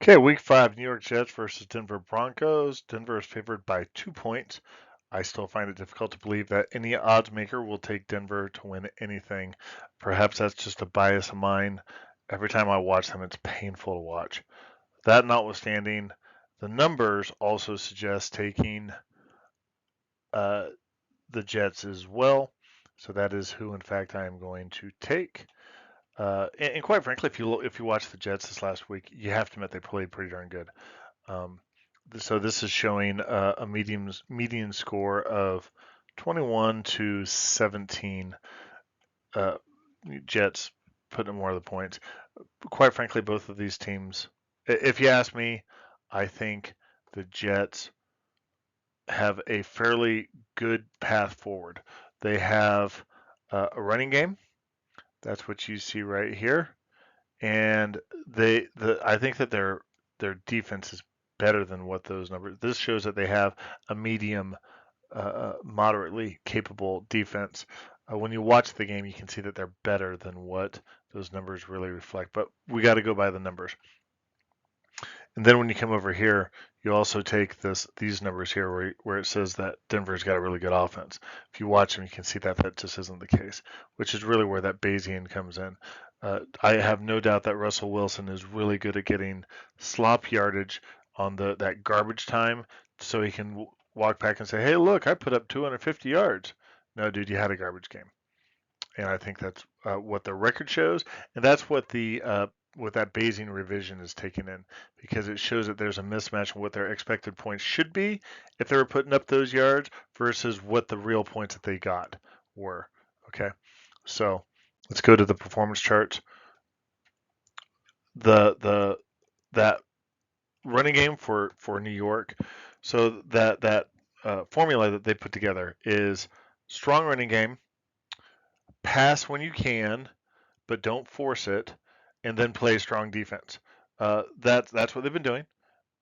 Okay, week 5, New York Jets versus Denver Broncos. Denver is favored by 2 points. I still find it difficult to believe that any odds maker will take Denver to win anything. Perhaps that's just a bias of mine. Every time I watch them, it's painful to watch. That notwithstanding, the numbers also suggest taking uh, the Jets as well. So that is who, in fact, I am going to take. And quite frankly, if you watch the Jets this last week, you have to admit they played pretty darn good. Um, so this is showing a median score of 21-17. Uh, Jets putting more of the points. Quite frankly, both of these teams, if you ask me, I think the Jets have a fairly good path forward. They have a running game. That's what you see right here, and I think that their defense is better than what those numbers. This shows that they have a medium, moderately capable defense. When you watch the game, you can see that they're better than what those numbers really reflect. But we got to go by the numbers. And then when you come over here, you also take these numbers here where it says that Denver's got a really good offense. If you watch them, you can see that that just isn't the case, which is really where that Bayesian comes in. I have no doubt that Russell Wilson is really good at getting slop yardage on that garbage time, so he can walk back and say, "Hey, look, I put up 250 yards." No, dude, you had a garbage game, and I think that's what the record shows, and that's what that Bayesian revision is taking in, because it shows that there's a mismatch in what their expected points should be if they were putting up those yards versus what the real points that they got were. Okay, so let's go to the performance charts. The that running game for New York, so that formula that they put together is strong running game, pass when you can, but don't force it, and then play strong defense. That's what they've been doing.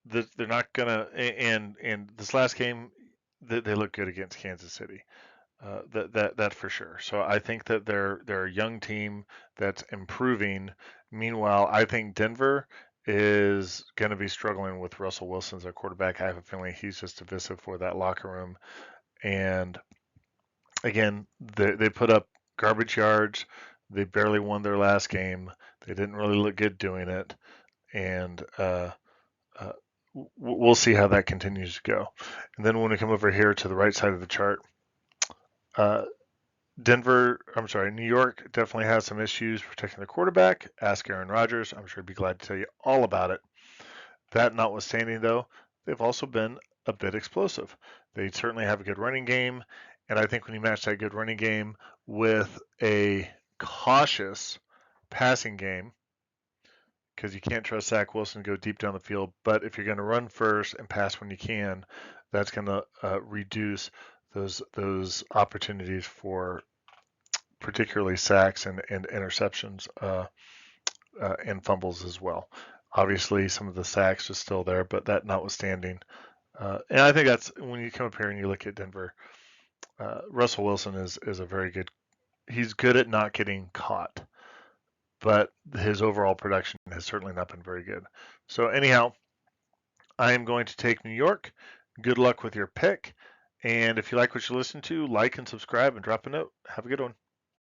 They're not gonna, and this last game, they look good against Kansas City. That for sure. So I think that they're a young team that's improving. Meanwhile, I think Denver is going to be struggling with Russell Wilson as their quarterback. I have a feeling he's just divisive for that locker room. And again, they put up garbage yards. They barely won their last game. They didn't really look good doing it, and uh, we'll see how that continues to go. And then when we come over here to the right side of the chart, uh, New York definitely has some issues protecting the quarterback. Ask Aaron Rodgers. I'm sure he'd be glad to tell you all about it. That notwithstanding, though, they've also been a bit explosive. They certainly have a good running game, and I think when you match that good running game with a cautious passing game, because you can't trust Zach Wilson to go deep down the field, but if you're going to run first and pass when you can, that's going to reduce those opportunities for particularly sacks and interceptions and fumbles as well. Obviously, some of the sacks are still there, but that notwithstanding, and I think that's when you come up here and you look at Denver. Russell Wilson is a very good. He's good at not getting caught, but his overall production has certainly not been very good. So anyhow, I am going to take New York. Good luck with your pick. And if you like what you listen to, like and subscribe and drop a note. Have a good one.